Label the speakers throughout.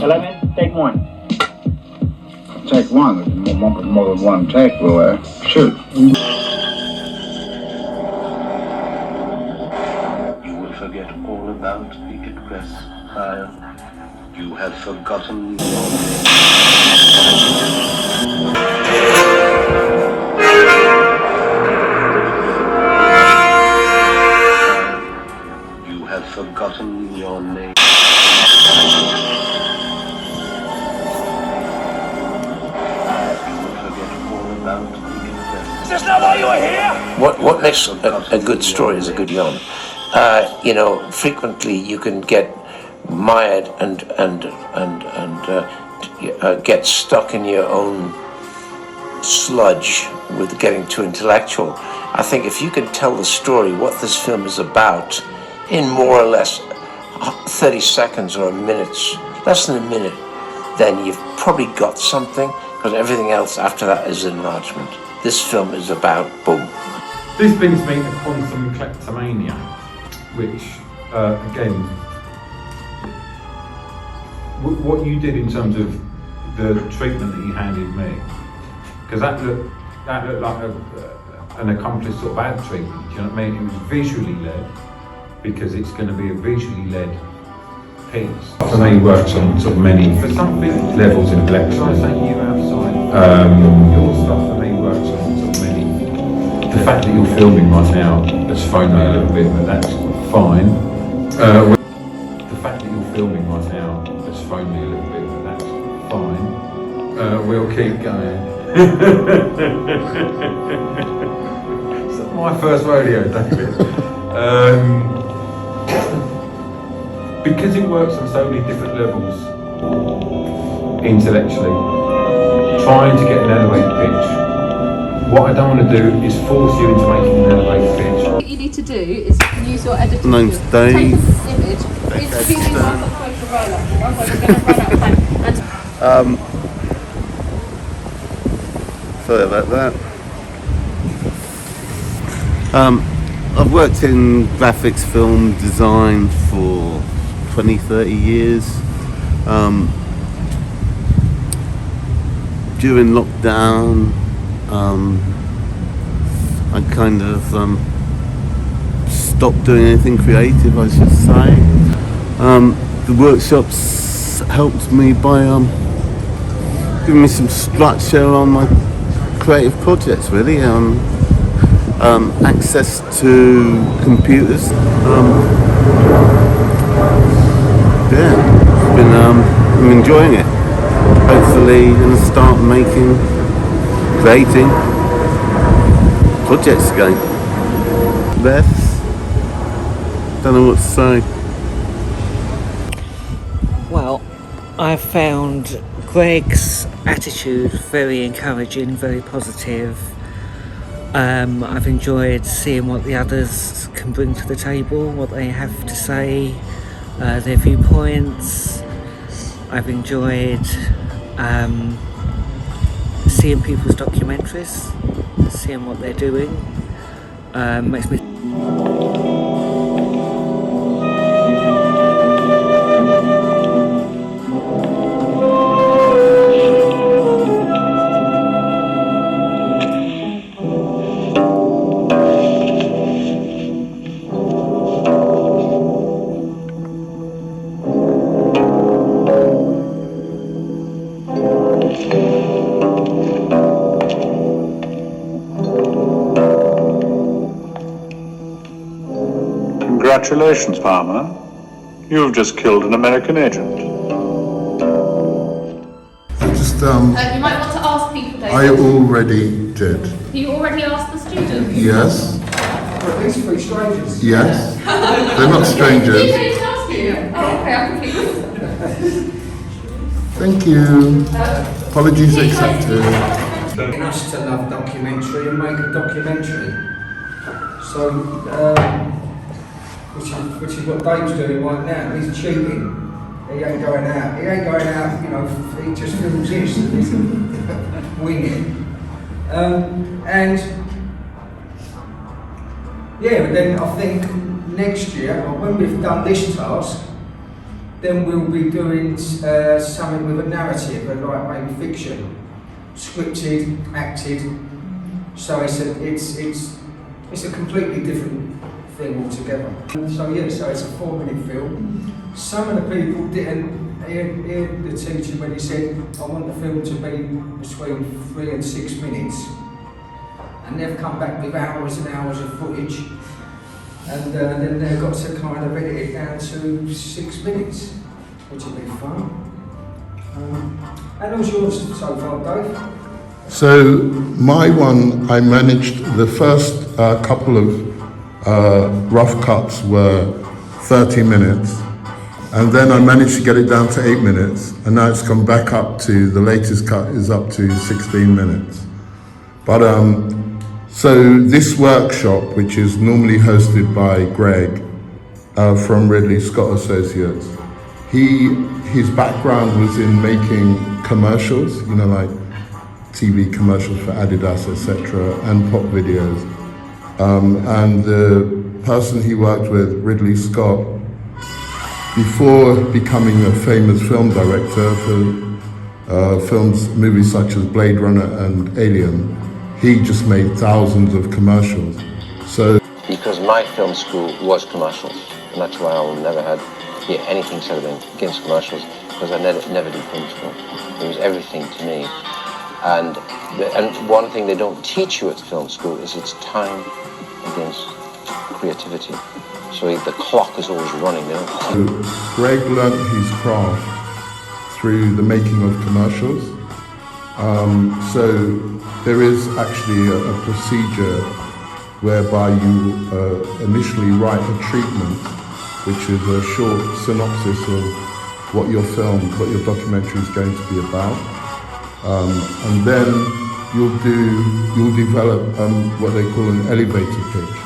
Speaker 1: 11, take one.
Speaker 2: Take one. More than one take. We'll shoot.
Speaker 3: You will forget all about the Idris fire. You have forgotten You have forgotten your name.
Speaker 1: Is this not why you were here?
Speaker 4: What makes a good story is a good yarn. Frequently you can get mired and get stuck in your own sludge with getting too intellectual. I think if you can tell the story, what this film is about, in more or less 30 seconds or a minute, less than a minute, then you've probably got something, because everything else after that is enlargement. This film is about boom.
Speaker 5: This brings me to Quantum Kleptomania, which, again, what you did in terms of the treatment that you handed me, because that looked like an accomplished sort of ad treatment, do you know what I mean? It was visually led, because it's going to be a visually led piece. I know you worked on sort of many, for some levels in Black, I say you outside, your stuff for me works on sort of many. The fact that you're filming right now has thrown me a little bit, but that's fine. The fact that you're filming right now has thrown me a little bit, but that's fine. We'll keep going. It's not my first rodeo, David. Because it works on so many different levels, intellectually, trying to get an elevated pitch. What I don't want to do is force you into making an elevated pitch.
Speaker 6: What you need to do is use your editing
Speaker 7: Name's
Speaker 6: skills.
Speaker 7: Dave.
Speaker 6: Take an image, interviewing one for close roller, otherwise we're going to run out of time.
Speaker 7: Sorry about that. I've worked in graphics, film design for 20-30 years. During lockdown, I kind of stopped doing anything creative, I should say. The workshops helped me by giving me some structure on my creative projects, really. Access to computers. I'm enjoying it. Hopefully going to start creating projects again. Don't know what to say.
Speaker 8: Well, I found Greg's attitude very encouraging, very positive. I've enjoyed seeing what the others can bring to the table, what they have to say, their viewpoints. I've enjoyed seeing people's documentaries, seeing what they're doing. Makes me
Speaker 9: Congratulations, Palmer. You've just killed an American agent.
Speaker 7: Just,
Speaker 6: you might want to ask people, David.
Speaker 7: I already did.
Speaker 6: You already asked the student?
Speaker 7: Yes.
Speaker 10: These three strangers.
Speaker 7: Yes. They're not strangers.
Speaker 6: Did they ask you? Oh, okay, I'm confused.
Speaker 7: Thank you. Apologies accepted.
Speaker 10: Us to love documentary and make a documentary. So, which is what Dave's doing right now. He's cheating. He ain't going out. He ain't going out, you know, he just films this and he's winging. And yeah, but then I think next year, or when we've done this task, then we'll be doing something with a narrative, like maybe fiction, scripted, acted. So it's a completely different thing altogether. So yeah, so it's a 4-minute film. Some of the people didn't hear the teacher when he said, I want the film to be between 3 and 6 minutes. And they've come back with hours and hours of footage. And then they've got to kind of edit it down to 6 minutes, which will be fun. And what's yours so far, Dave?
Speaker 11: So my one, I managed the first couple of rough cuts were 30 minutes, and then I managed to get it down to 8 minutes, and now it's come back up to, the latest cut is up to 16 minutes. But so this workshop, which is normally hosted by Greg from Ridley Scott Associates, his background was in making commercials, you know, like TV commercials for Adidas, etc., and pop videos. And the person he worked with, Ridley Scott, before becoming a famous film director for movies such as Blade Runner and Alien, he just made thousands of commercials. So,
Speaker 4: because my film school was commercials, and that's why I will never hear anything said against commercials, because I never did film school. It was everything to me. And one thing they don't teach you at film school is it's time against creativity. So the clock is always running.
Speaker 11: So Greg learnt his craft through the making of commercials. So there is actually a procedure whereby you initially write a treatment, which is a short synopsis of what your documentary is going to be about. And then you'll develop what they call an elevator pitch.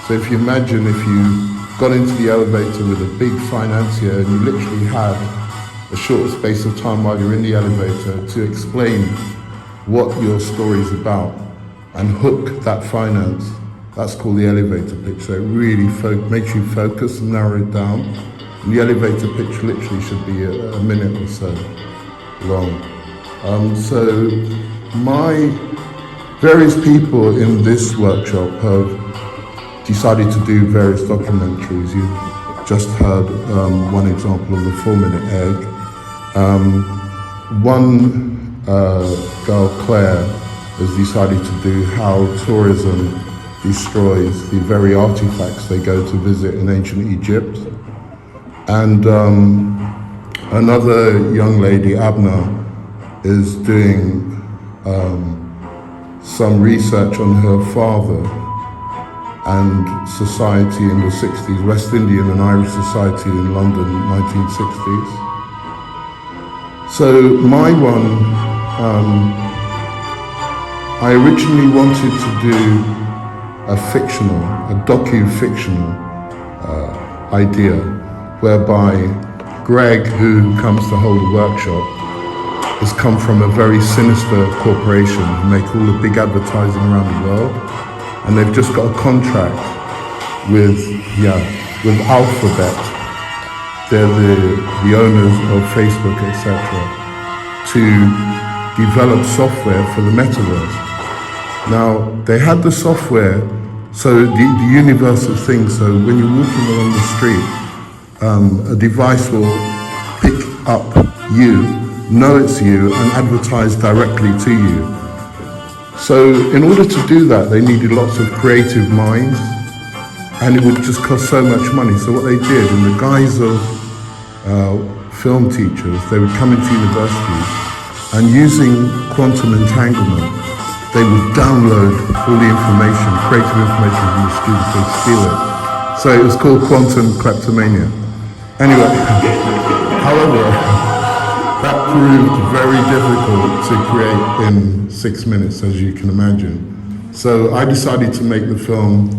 Speaker 11: So if you imagine if you got into the elevator with a big financier and you literally had a short space of time while you're in the elevator to explain what your story is about and hook that finance, that's called the elevator pitch. So it really makes you focus and narrow it down. And the elevator pitch literally should be a minute or so long. So my various people in this workshop have decided to do various documentaries. You've just heard one example of the 4-minute egg. One girl, Claire, has decided to do how tourism destroys the very artifacts they go to visit in ancient Egypt. And another young lady, Abna, is doing some research on her father and society in the 60s, West Indian and Irish society in London, 1960s. So my one, I originally wanted to do a docu-fictional idea, whereby Greg, who comes to hold a workshop, has come from a very sinister corporation who make all the big advertising around the world, and they've just got a contract with Alphabet. They're the owners of Facebook, etc., to develop software for the metaverse. Now, they had the software, so the universe of things, so when you're walking along the street, a device will pick up you, know it's you, and advertise directly to you. So in order to do that, they needed lots of creative minds, and it would just cost so much money. So what they did, in the guise of film teachers, they would come into universities, and using quantum entanglement, they would download all the information, creative information from the students, they'd steal it. So it was called quantum kleptomania. Anyway, however, that proved very difficult to create in 6 minutes, as you can imagine. So I decided to make the film.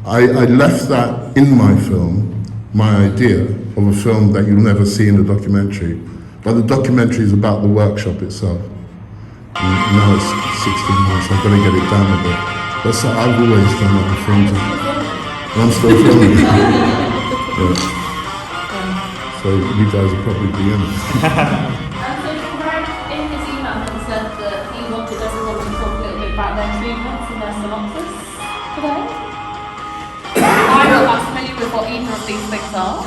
Speaker 11: I left that in my film, my idea of a film that you'll never see in the documentary. But the documentary is about the workshop itself. And now it's 16 months, I've got to get it down a bit. But so I've always done that before, and I'm still filming. Yeah.
Speaker 6: So
Speaker 11: So you guys will probably be in it.
Speaker 6: So Greg, in his email, he said that he wanted everyone to talk a little bit about their treatments and their synopsis today. I'm not that familiar with what either of these things are.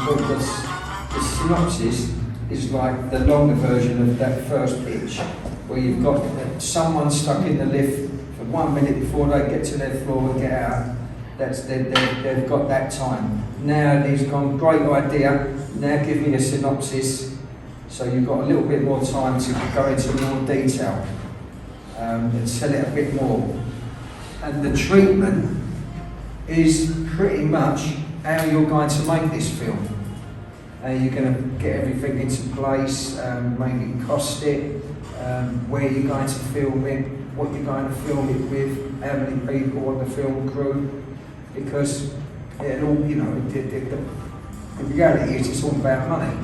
Speaker 10: Well, the synopsis is like the longer version of that first pitch, where you've got someone stuck in the lift for 1 minute before they get to their floor and get out. They've got that time. Now he's gone, great idea, now give me a synopsis, so you've got a little bit more time to go into more detail and tell it a bit more. And the treatment is pretty much how you're going to make this film. You're going to get everything into place, make it cost it, where you're going to film it, what you're going to film it with, how many people on the film crew, because it all, you know, the reality is it's all about money.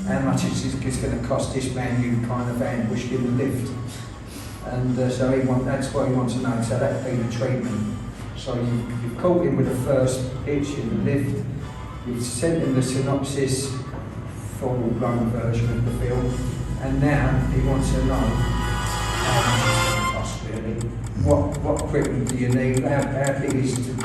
Speaker 10: How much it's going to cost this man you kind of ambushed in the lift. And so that's what he wants to know, so that'd be the treatment. So you've caught him with the first pitch in the lift, you've sent him the synopsis, full-blown version of the film, and now he wants to know how much it's going to cost really. What equipment do you need? How big is the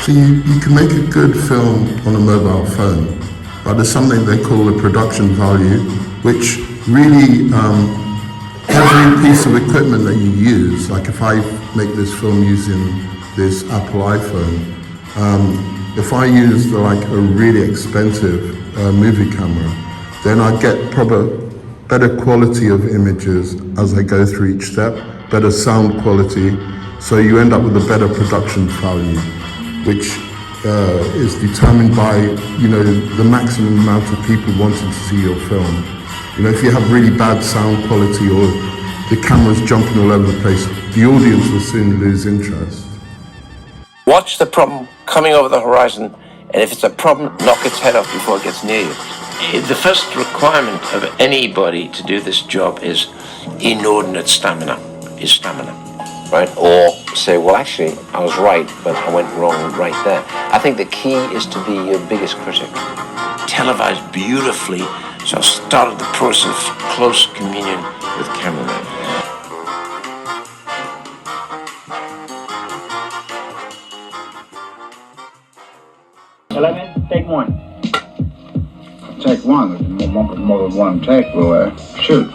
Speaker 11: So you can make a good film on a mobile phone, but there's something they call a production value, which really every piece of equipment that you use, like if I make this film using this Apple iPhone, if I use like a really expensive movie camera, then I get better quality of images as I go through each step, better sound quality, so you end up with a better production value, which is determined by, you know, the maximum amount of people wanting to see your film. You know, if you have really bad sound quality or the camera's jumping all over the place, the audience will soon lose interest.
Speaker 4: Watch the problem coming over the horizon, and if it's a problem, knock its head off before it gets near you. The first requirement of anybody to do this job is inordinate stamina, right? Or say, well, actually, I was right, but I went wrong right there. I think the key is to be your biggest critic. Televised beautifully, so I started the process of close communion with cameramen.
Speaker 1: Take one.
Speaker 2: Take one. More than one take, we'll shoot.